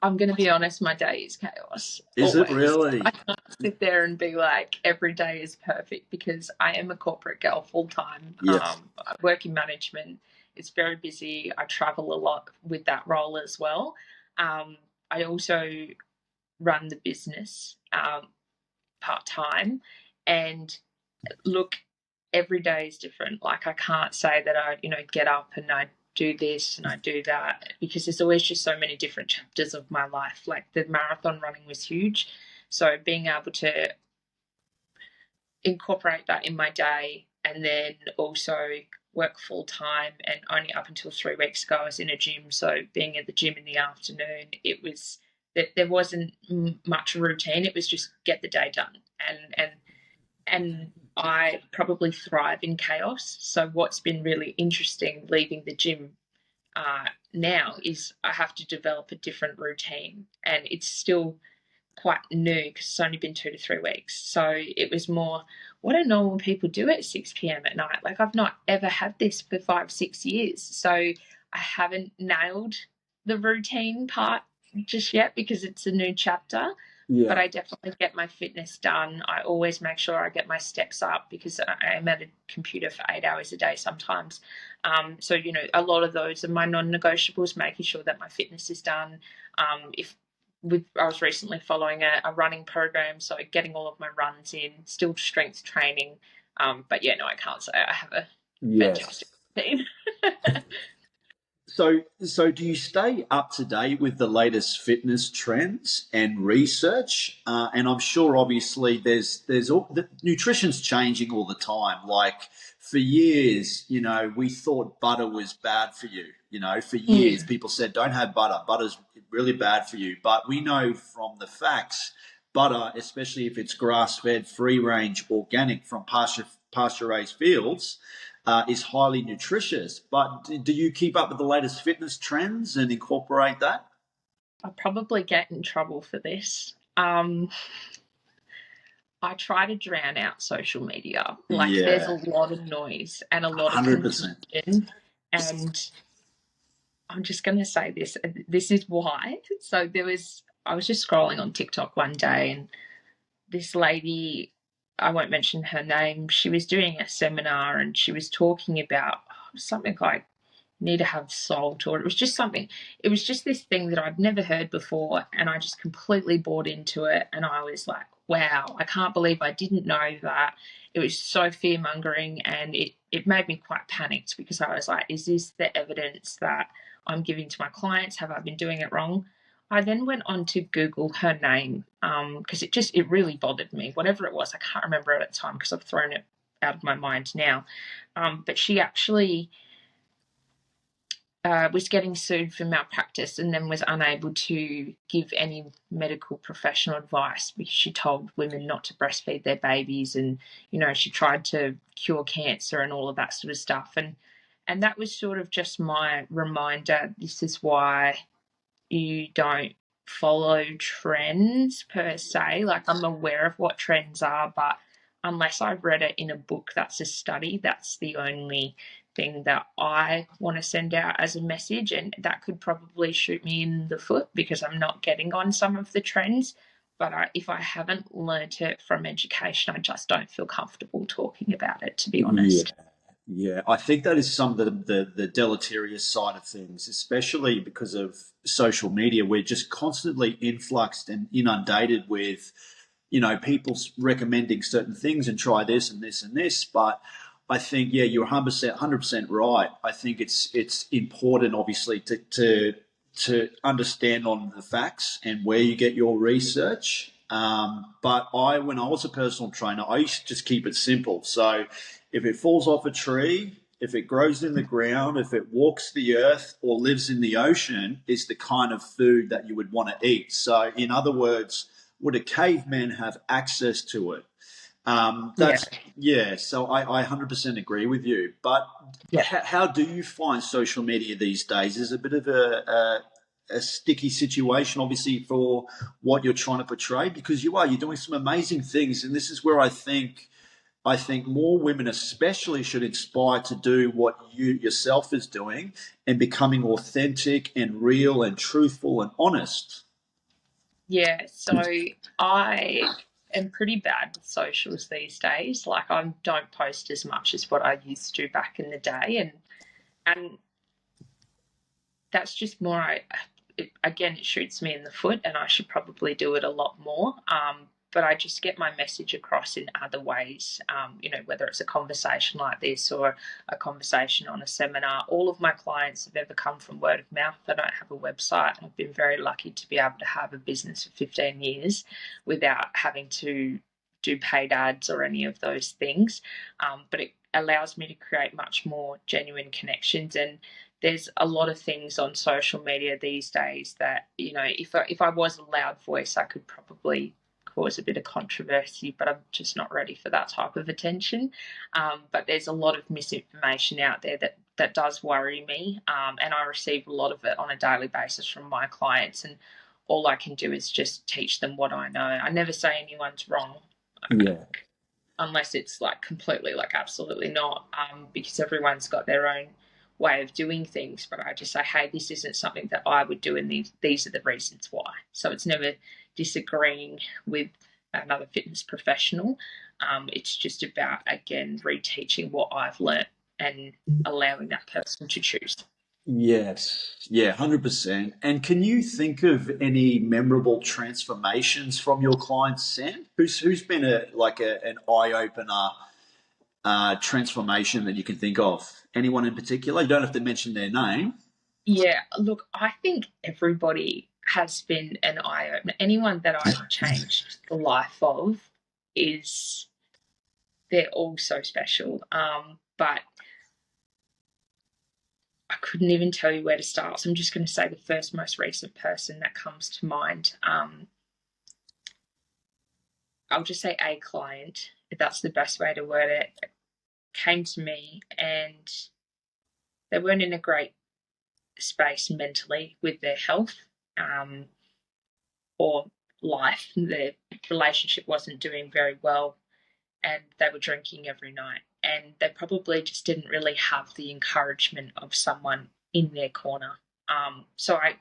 I'm going to be honest, my day is chaos. Is it Always. really? I can't sit there and be like, every day is perfect, because I am a corporate girl full time. Yes. I work in management. It's very busy. I travel a lot with that role as well. I also run the business part time. And look, every day is different. Like, I can't say that I, get up and I do this and I do that, because there's always just so many different chapters of my life. Like, the marathon running was huge. So being able to incorporate that in my day, and then also work full time, and only up until 3 weeks ago I was in a gym. So being at the gym in the afternoon, it was that there wasn't much routine. It was just get the day done. And I probably thrive in chaos. So what's been really interesting leaving the gym now is I have to develop a different routine, and it's still quite new because it's only been 2 to 3 weeks. So it was more, what do normal people do at 6 p.m. at night? Like, I've not ever had this for 5, 6 years. So I haven't nailed the routine part just yet because it's a new chapter. Yeah. But I definitely get my fitness done. I always make sure I get my steps up, because I'm at a computer for 8 hours a day sometimes. So, a lot of those are my non-negotiables, making sure that my fitness is done. I was recently following a running program, so getting all of my runs in, still strength training. But yeah, no, I can't say I have a fantastic routine. So do you stay up to date with the latest fitness trends and research? And I'm sure, obviously, there's all the nutrition's changing all the time. Like, for years, we thought butter was bad for you. For years, people said don't have butter. Butter's really bad for you. But we know from the facts, butter, especially if it's grass-fed, free-range, organic from pasture-raised fields, is highly nutritious. But do you keep up with the latest fitness trends and incorporate that? I'll probably get in trouble for this. I try to drown out social media. Like, there's a lot of noise and a lot of 100%. confusion. And I'm just going to say this. This is why. So I was just scrolling on TikTok one day, and this lady, I won't mention her name, she was doing a seminar, and she was talking about something like need to have salt, or it was just this thing that I'd never heard before, and I just completely bought into it, and I was like, wow, I can't believe I didn't know that. It was so fear mongering, and it made me quite panicked because I was like, is this the evidence that I'm giving to my clients? Have I been doing it wrong? I then went on to Google her name because it really bothered me. Whatever it was, I can't remember it at the time because I've thrown it out of my mind now. But she actually was getting sued for malpractice and then was unable to give any medical professional advice because she told women not to breastfeed their babies, and she tried to cure cancer and all of that sort of stuff. And that was sort of just my reminder. This is why you don't follow trends per se. Like, I'm aware of what trends are, but unless I've read it in a book that's a study, that's the only thing that I want to send out as a message. And that could probably shoot me in the foot because I'm not getting on some of the trends. But if I haven't learnt it from education, I just don't feel comfortable talking about it, to be Yeah. honest. Yeah, I think that is some of the deleterious side of things, especially because of social media. We're just constantly influxed and inundated with, people recommending certain things and try this and this and this. But I think, yeah, you're 100% right. I think it's important, obviously, to understand on the facts and where you get your research. But when I was a personal trainer, I used to just keep it simple. So if it falls off a tree, if it grows in the ground, if it walks the earth or lives in the ocean, is the kind of food that you would want to eat. So, in other words, would a caveman have access to it? Yeah, Yeah. So I 100% agree with you. But yeah. how do you find social media these days? Is a bit of a sticky situation, obviously, for what you're trying to portray, because you're doing some amazing things, and this is where I think more women especially should inspire to do what you yourself is doing and becoming authentic and real and truthful and honest. Yeah, so I am pretty bad with socials these days. Like, I don't post as much as what I used to back in the day, and that's just more. Again, it shoots me in the foot, and I should probably do it a lot more. But I just get my message across in other ways. Whether it's a conversation like this or a conversation on a seminar. All of my clients have ever come from word of mouth. I don't have a website. I've been very lucky to be able to have a business for 15 years without having to do paid ads or any of those things. But it allows me to create much more genuine connections. And there's a lot of things on social media these days that, if I was a loud voice, I could probably cause a bit of controversy, but I'm just not ready for that type of attention. But there's a lot of misinformation out there that does worry me, and I receive a lot of it on a daily basis from my clients. And all I can do is just teach them what I know. I never say anyone's wrong, Yeah. unless it's like completely like absolutely not, because everyone's got their own way of doing things. But I just say, hey, this isn't something that I would do, and these are the reasons why. So it's never disagreeing with another fitness professional. It's just about, again, reteaching what I've learnt and allowing that person to choose. Yes. Yeah, 100%. And can you think of any memorable transformations from your clients, Sam? Who's been an eye opener transformation that you can think of? Anyone in particular? You don't have to mention their name. Yeah, look, I think everybody has been an eye opener. Anyone that I've changed the life of is, they're all so special. But I couldn't even tell you where to start. So I'm just going to say the first most recent person that comes to mind. I'll just say a client, if that's the best way to word it, came to me and they weren't in a great space mentally with their health, um, or life. Their relationship wasn't doing very well, and they were drinking every night. And they probably just didn't really have the encouragement of someone in their corner. So I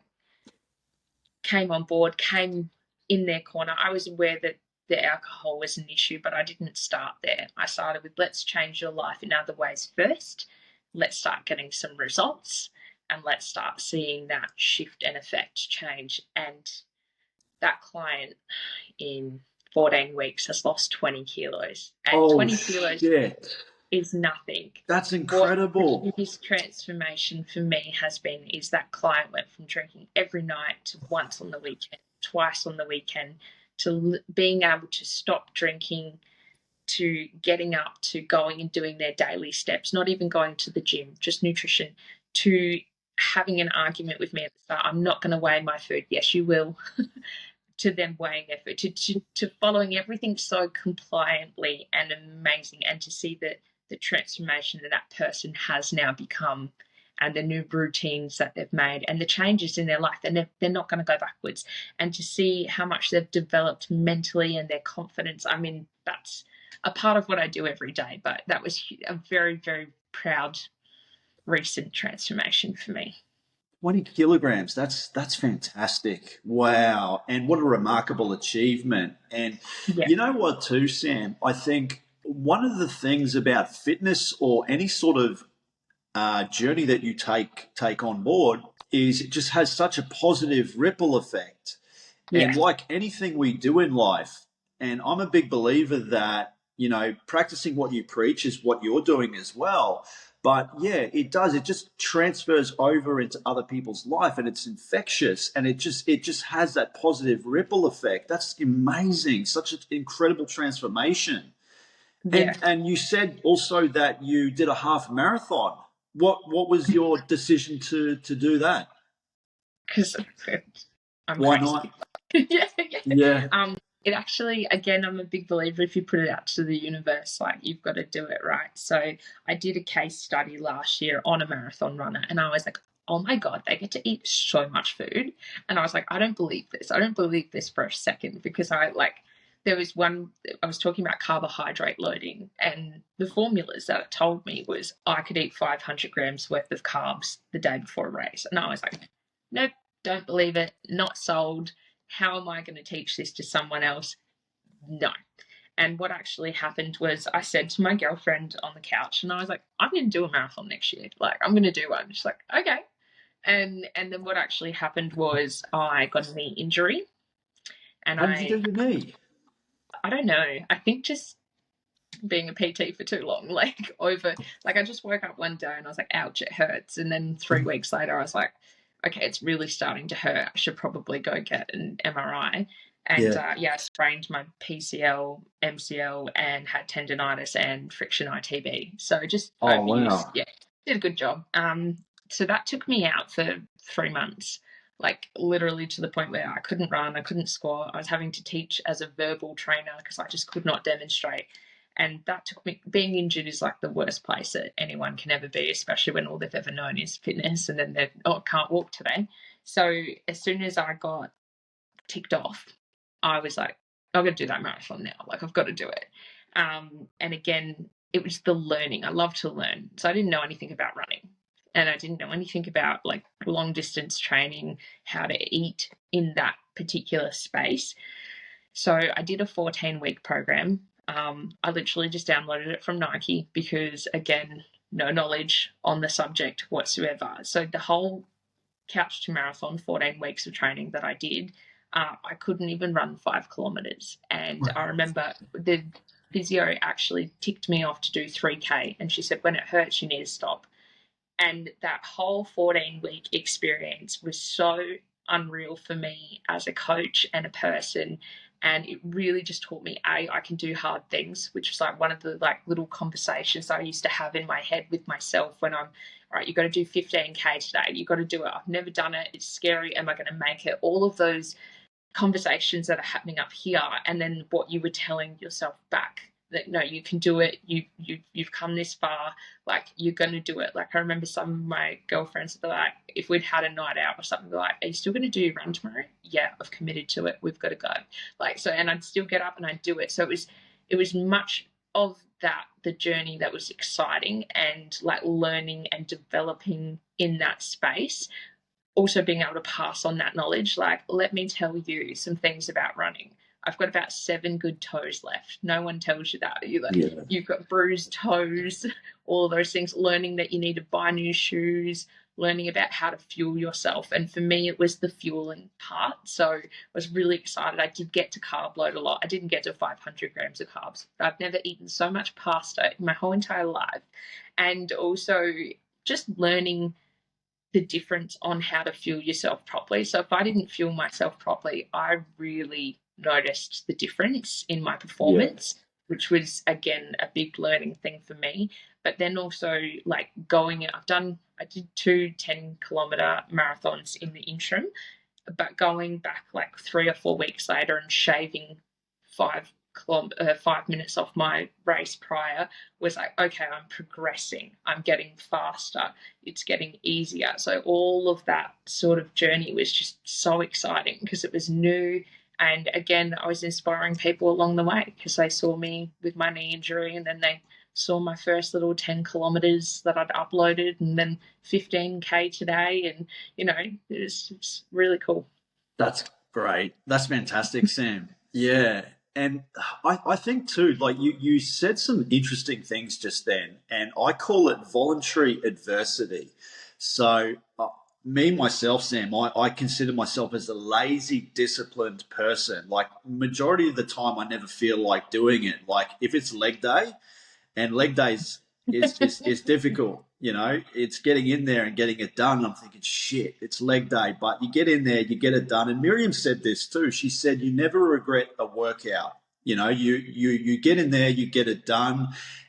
came on board, came in their corner. I was aware that the alcohol was an issue, but I didn't start there. I started with, let's change your life in other ways first. Let's start getting some results, and let's start seeing that shift and effect change. And that client, in 14 weeks has lost 20 kilos. And Oh 20 kilos shit. is nothing. That's What the incredible. biggest transformation for me has been is that client went from drinking every night to once on the weekend, twice on the weekend, to being able to stop drinking, to getting up, to going and doing their daily steps, not even going to the gym, just nutrition, to having an argument with me at the start. I'm not going to weigh my food. Yes, you will. To them weighing effort, to following everything so compliantly and amazing, and to see the transformation that that person has now become, and the new routines that they've made and the changes in their life, and they're not going to go backwards, and to see how much they've developed mentally and their confidence. I mean, that's a part of what I do every day, but that was a very, very proud recent transformation for me. 20 kilograms. That's fantastic. Wow. And what a remarkable achievement. And Yeah. you know what, too, Sam? I think one of the things about fitness or any sort of journey that you take on board is it just has such a positive ripple effect. And Yeah. like anything we do in life, and I'm a big believer that, practicing what you preach is what you're doing as well. But yeah, it does. It just transfers over into other people's life and it's infectious and it just has that positive ripple effect. That's amazing. Such an incredible transformation. Yeah. And you said also that you did a half marathon. What was your decision to do that? Because I'm Why crazy. not? Yeah, yeah. Yeah. It actually, again, I'm a big believer if you put it out to the universe, like you've got to do it right. So I did a case study last year on a marathon runner, and I was like, oh my God, they get to eat so much food. And I was like, I don't believe this. I don't believe this for a second, because there was one, I was talking about carbohydrate loading, and the formulas that it told me was I could eat 500 grams worth of carbs the day before a race. And I was like, nope, don't believe it, not sold. How am I going to teach this to someone else? No. And what actually happened was I said to my girlfriend on the couch, and I was like, I'm going to do a marathon next year. Like, I'm going to do one. She's like, okay. And then what actually happened was I got a knee injury, and How did you do your knee? I don't know. I think just being a PT for too long, I just woke up one day and I was like, ouch, it hurts. And then 3 weeks later, I was like, okay, it's really starting to hurt. I should probably go get an MRI. And Yeah. I sprained my PCL, MCL, and had tendonitis and friction ITB. So just Oh overuse. wow. Yeah, did a good job. So that took me out for 3 months, like literally to the point where I couldn't run, I couldn't squat. I was having to teach as a verbal trainer because I just could not demonstrate. And that took me, being injured is like the worst place that anyone can ever be, especially when all they've ever known is fitness and then they're, oh, I can't walk today. So as soon as I got ticked off, I was like, I've got to do that marathon now. Like, I've got to do it. And again, it was the learning. I love to learn. So I didn't know anything about running. And I didn't know anything about like long distance training, how to eat in that particular space. So I did a 14-week program. I literally just downloaded it from Nike because, again, no knowledge on the subject whatsoever. So the whole couch to marathon, 14 weeks of training that I did, I couldn't even run 5 kilometers. And I remember the physio actually ticked me off to do 3K. And she said, when it hurts, you need to stop. And that whole 14-week experience was so unreal for me as a coach and a person. And it really just taught me, I can do hard things, which was like one of the like little conversations I used to have in my head with myself when I'm, all right, you've got to do 15K today. You've got to do it. I've never done it. It's scary. Am I going to make it? All of those conversations that are happening up here, and then what you were telling yourself back, that no, you can do it, you've come this far, like you're going to do it. Like I remember some of my girlfriends would be like, if we'd had a night out or something, like, are you still going to do your run tomorrow? Yeah, I've committed to it, we've got to go. Like, so, and I'd still get up and I'd do it. So it was much of that, the journey that was exciting and like learning and developing in that space, also being able to pass on that knowledge. Like, let me tell you some things about running. I've got about 7 good toes left. No one tells you that. You've got bruised toes, all of those things. Learning that you need to buy new shoes, learning about how to fuel yourself. And for me, it was the fueling part. So I was really excited. I did get to carb load a lot. I didn't get to 500 grams of carbs. I've never eaten so much pasta in my whole entire life. And also just learning the difference on how to fuel yourself properly. So if I didn't fuel myself properly, I really noticed the difference in my Yeah. performance, which was again a big learning thing for me. But then also like I did two 10-kilometer marathons in the interim, but going back like 3 or 4 weeks later and shaving 5 minutes off my race prior was like, okay, I'm progressing, I'm getting faster, it's getting easier. So all of that sort of journey was just so exciting because it was new. And again, I was inspiring people along the way because they saw me with my knee injury, and then they saw my first little 10 kilometers that I'd uploaded, and then 15K today. And, it's really cool. That's great. That's fantastic, Sam. Yeah. And I think too, like you said some interesting things just then, and I call it voluntary adversity. So, me, myself, Sam, I consider myself as a lazy, disciplined person. Like, majority of the time, I never feel like doing it. Like, if it's leg day, and leg days is difficult. You know, it's getting in there and getting it done. I'm thinking, shit, it's leg day, but you get in there, you get it done. And Miriam said this too. She said, you never regret a workout. You know, you get in there, you get it done,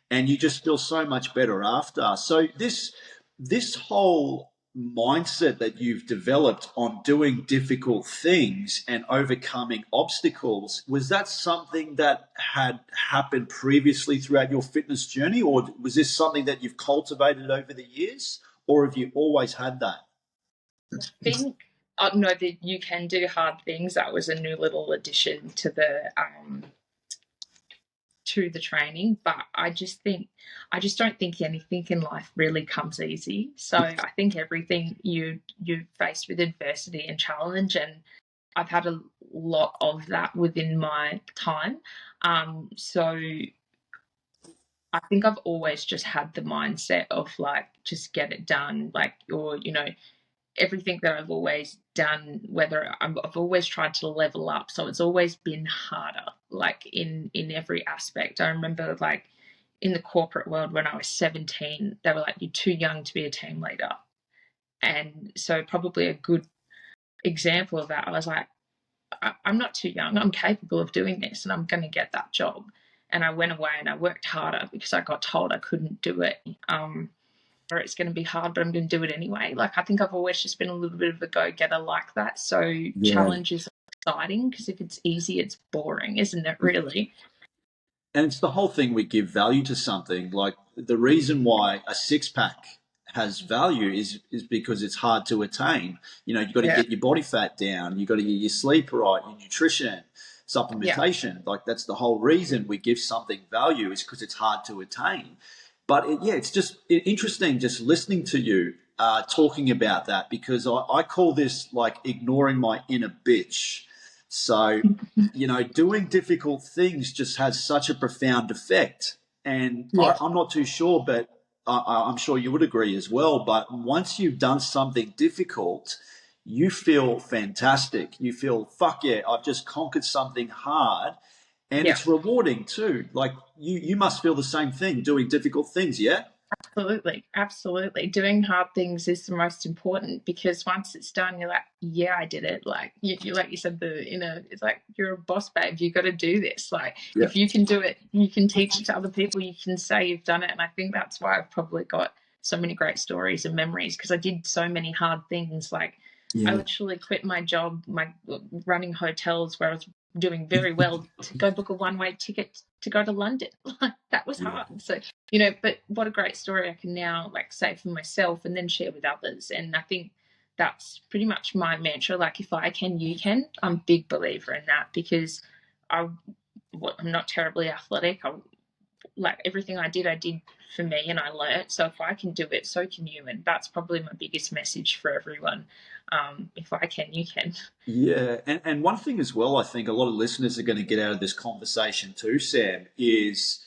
and you just feel so much better after. So this whole mindset that you've developed on doing difficult things and overcoming obstacles, was that something that had happened previously throughout your fitness journey, or was this something that you've cultivated over the years, or have you always had that? Think no, that you can do hard things. That was a new little addition to the training, but I just don't think anything in life really comes easy. So I think everything you face with adversity and challenge, and I've had a lot of that within my time. So I think I've always just had the mindset of like just get it done, like, or everything that I've always done, I've always tried to level up. So it's always been harder, like in every aspect. I remember like in the corporate world when I was 17, they were like, you're too young to be a team leader. And so probably a good example of that, I was like, I'm not too young. I'm capable of doing this and I'm going to get that job. And I went away and I worked harder because I got told I couldn't do it. Or it's going to be hard, but I'm going to do it anyway. Like, I think I've always just been a little bit of a go-getter like that. So Yeah. challenge is exciting because if it's easy, it's boring, isn't it, really? And it's the whole thing, we give value to something. Like, the reason why a six pack has value is because it's hard to attain. You know, you've got to Yeah. get your body fat down, you've got to get your sleep right, your nutrition, Yeah. supplementation. Like, that's the whole reason we give something value, is because it's hard to attain. But it's just interesting just listening to you talking about that, because I call this like ignoring my inner bitch. So, doing difficult things just has such a profound effect. And Yeah. I'm not too sure, but I'm sure you would agree as well. But once you've done something difficult, you feel fantastic. You feel, fuck yeah, I've just conquered something hard. And Yeah. it's rewarding too. Like, you must feel the same thing doing difficult things, yeah? Absolutely, absolutely. Doing hard things is the most important because once it's done, you're like, yeah, I did it. Like you like you said, it's like you're a boss babe. You got to do this. Like Yeah. if you can do it, you can teach it to other people. You can say you've done it, and I think that's why I've probably got so many great stories and memories because I did so many hard things. Like I Yeah. literally quit my job, my running hotels where I was doing very well to go book a one-way ticket to go to London. Like that was Yeah. hard. So but what a great story I can now like say for myself and then share with others. And I think that's pretty much my mantra. Like if I can, you can. I'm a big believer in that because I'm not terribly athletic. Like everything I did for me and I learnt. So if I can do it, so can you. And that's probably my biggest message for everyone. If I can, you can. Yeah, and one thing as well, I think a lot of listeners are going to get out of this conversation too, Sam, is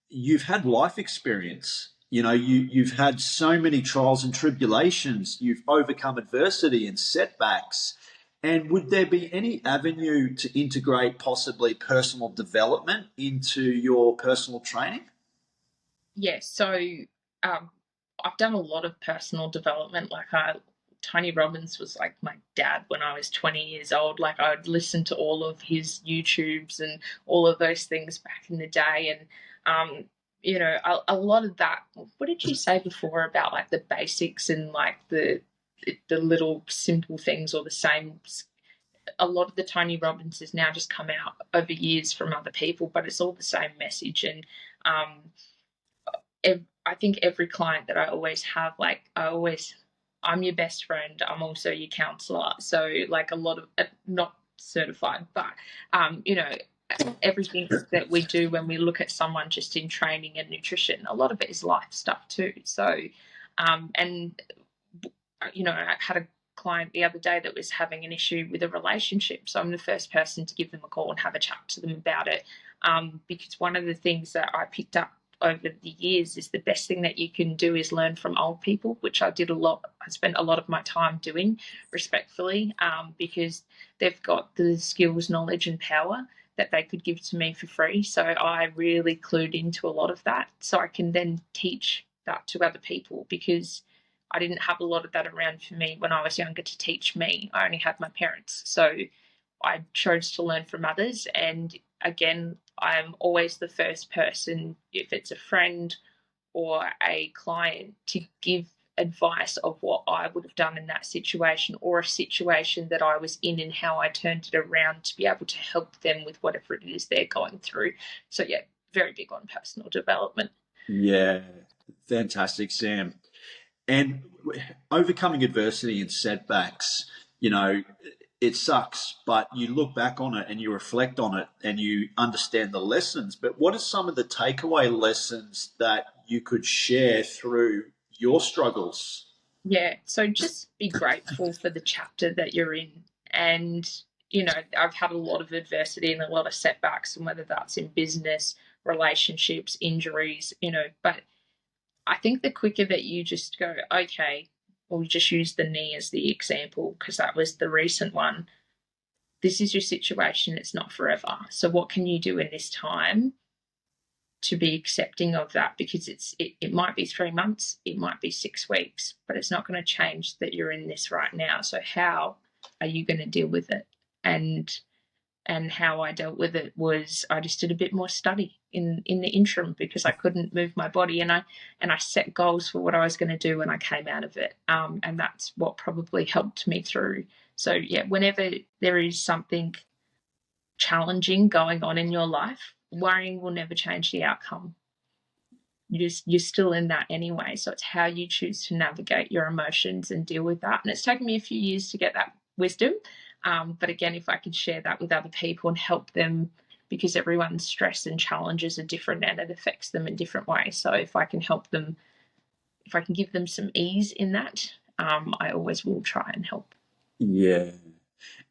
you've had life experience. you've had so many trials and tribulations, you've overcome adversity and setbacks. And would there be any avenue to integrate possibly personal development into your personal training? Yeah, so I've done a lot of personal development. Tony Robbins was like my dad when I was 20 years old. Like I would listen to all of his YouTubes and all of those things back in the day. And, a lot of that, what did you say before about like the basics and like the little simple things or the same? A lot of the Tony Robbins has now just come out over years from other people, but it's all the same message. And um, I think every client that I always have, I'm your best friend. I'm also your counselor. So, like a lot of, not certified, but, you know, everything that we do when we look at someone just in training and nutrition, a lot of it is life stuff too. So, and, I had a client the other day that was having an issue with a relationship. So I'm the first person to give them a call and have a chat to them about it. Because one of the things that I picked up over the years is the best thing that you can do is learn from old people, which I did a lot. I spent a lot of my time doing respectfully, because they've got the skills, knowledge, and power that they could give to me for free. So I really clued into a lot of that so I can then teach that to other people, because I didn't have a lot of that around for me when I was younger to teach me. I only had my parents. So I chose to learn from others. And again, I'm always the first person, if it's a friend or a client, to give advice of what I would have done in that situation, or a situation that I was in and how I turned it around to be able to help them with whatever it is they're going through. So, yeah, very big on personal development. Yeah, fantastic, Sam. And overcoming adversity and setbacks, you know, it sucks, but you look back on it and you reflect on it and you understand the lessons. But what are some of the takeaway lessons that you could share through your struggles? Yeah, so just be grateful for the chapter that you're in. And, I've had a lot of adversity and a lot of setbacks, and whether that's in business, relationships, injuries, but I think the quicker that you just go, okay, we'll just use the knee as the example because that was the recent one. This is your situation, it's not forever. So, what can you do in this time to be accepting of that? Because it might be 3 months, it might be 6 weeks, but it's not going to change that you're in this right now. So how are you going to deal with it? And how I dealt with it was I just did a bit more study in the interim because I couldn't move my body, and I set goals for what I was going to do when I came out of it, and that's what probably helped me through. So yeah, whenever there is something challenging going on in your life, worrying will never change the outcome. You're still in that anyway. So it's how you choose to navigate your emotions and deal with that. And it's taken me a few years to get that wisdom. But again, if I can share that with other people and help them, because everyone's stress and challenges are different and it affects them in different ways. So if I can help them, if I can give them some ease in that, I always will try and help. Yeah.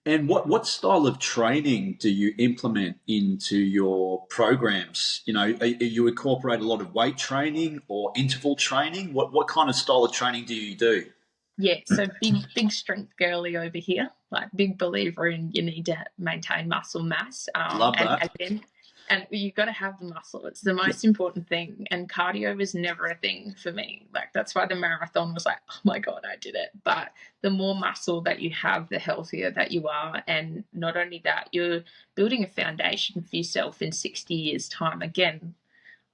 And what style of training do you implement into your programs? You incorporate a lot of weight training or interval training? What kind of style of training do you do? Yeah, so big strength girly over here. Like big believer in you need to maintain muscle mass. Love And that. again, and you've got to have the muscle. It's the most important thing. And cardio was never a thing for me. Like that's why the marathon was like, oh my God, I did it. But the more muscle that you have, the healthier that you are. And not only that, you're building a foundation for yourself in 60 years' time. Again,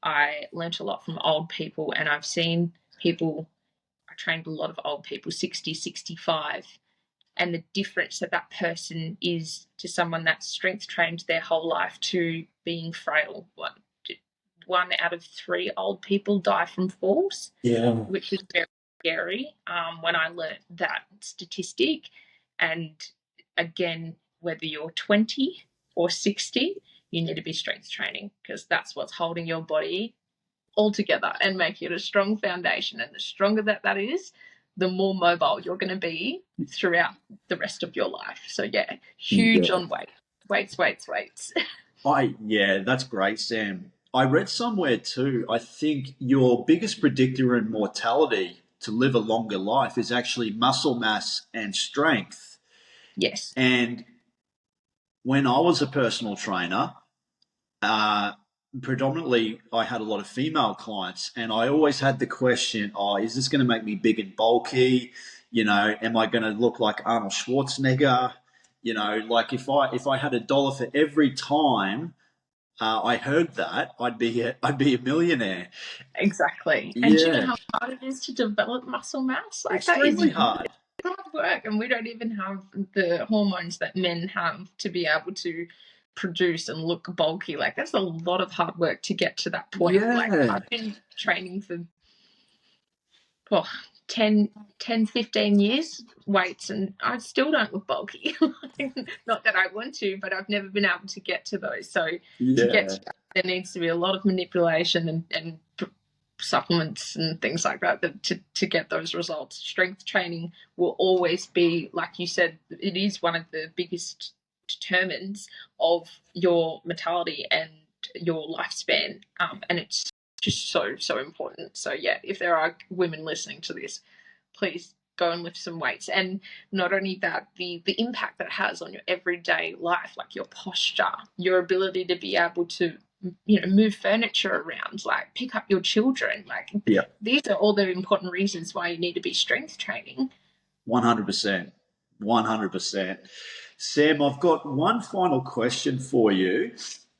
I learnt a lot from old people, and I've seen people, I trained a lot of old people, 60, 65, and the difference that that person is to someone that's strength trained their whole life to being frail. One out of three old people die from falls, Yeah. which is very scary when I learnt that statistic. And again, whether you're 20 or 60, you need to be strength training because that's what's holding your body all together and make it a strong foundation. And the stronger that that is, the more mobile you're going to be throughout the rest of your life. So yeah, huge Yeah. on weight, weights. Yeah, that's great, Sam. I read somewhere too, I think your biggest predictor in mortality to live a longer life is actually muscle mass and strength. Yes, And when I was a personal trainer, uh, predominantly I had a lot of female clients, and I always had the question, oh, is this going to make me big and bulky? You know, am I going to look like Arnold Schwarzenegger? You know, like if I had a dollar for every time I heard that, I'd be a millionaire. exactly. And do you know Yeah, how hard it is to develop muscle mass? Like that is extremely hard. hard work, and we don't even have the hormones that men have to be able to produce and look bulky. Like that's a lot of hard work to get to that point. Like Yeah, I've been training for oh, 10, 10, 15 years weights, and I still don't look bulky. Not that I want to, but I've never been able to get to those. So to get yeah, to that, there needs to be a lot of manipulation and supplements and things like that, to get those results. Strength training will always be, like you said, it is one of the biggest determinants of your mortality and your lifespan, and it's just so important. So yeah, if there are women listening to this, please go and lift some weights. And not only that, the impact that it has on your everyday life, like your posture, your ability to be able to, you know, move furniture around, like pick up your children, like yeah. these are all the important reasons why you need to be strength training. 100%. 100%. Sam, I've got one final question for you.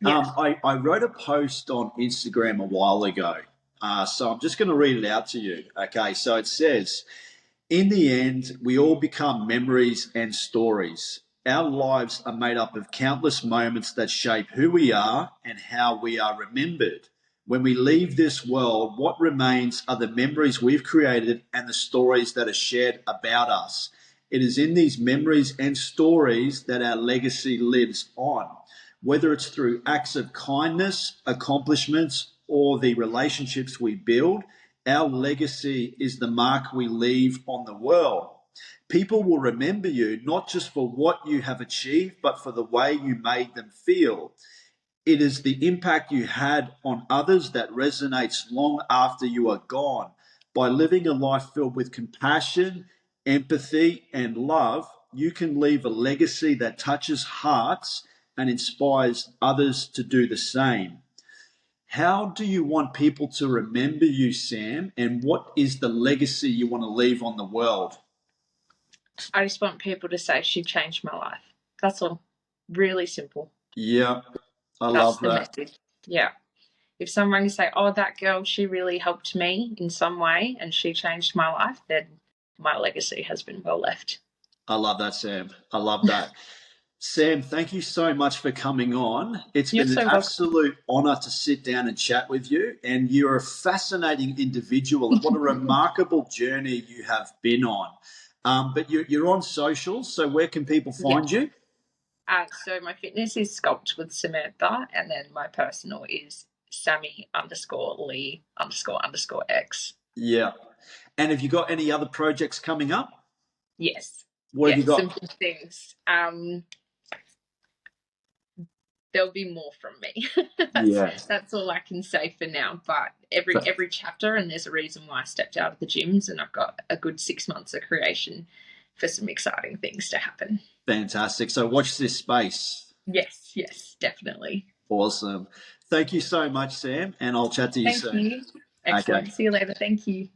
Yeah. I wrote a post on Instagram a while ago. So I'm just going to read it out to you. Okay, so it says, in the end, we all become memories and stories. Our lives are made up of countless moments that shape who we are and how we are remembered. When we leave this world, what remains are the memories we've created and the stories that are shared about us. It is in these memories and stories that our legacy lives on, whether it's through acts of kindness, accomplishments, or the relationships we build. Our legacy is the mark we leave on the world. People will remember you not just for what you have achieved, but for the way you made them feel. It is the impact you had on others that resonates long after you are gone. By living a life filled with compassion, empathy, and love, you can leave a legacy that touches hearts and inspires others to do the same. How do you want people to remember you, Sam? And what is the legacy you want to leave on the world? I just want people to say she changed my life. That's all. Really simple. Yeah, I That's love the that. message. Yeah. If someone can say, oh, that girl, she really helped me in some way and she changed my life, then my legacy has been well left. I love that, Sam. I love that. Sam, thank you so much for coming on. It's You're been an so welcome. absolute honor to sit down and chat with you. And you're a fascinating individual, and what a remarkable journey you have been on. But you're on socials, so where can people Yeah. find you? So my fitness is Sculpt with Samantha, and then my personal is Samii underscore Lee underscore X. Yeah. And have you got any other projects coming up? Yes. What have Yeah, you some got? good things. There'll be more from me. that's Yeah. that's all I can say for now. But every chapter, and there's a reason why I stepped out of the gyms, and I've got a good 6 months of creation for some exciting things to happen. Fantastic. So watch this space. Yes, definitely. Awesome. Thank you so much, Sam, and I'll chat to you Thank soon. you. Okay. Excellent. See you later. Thank you.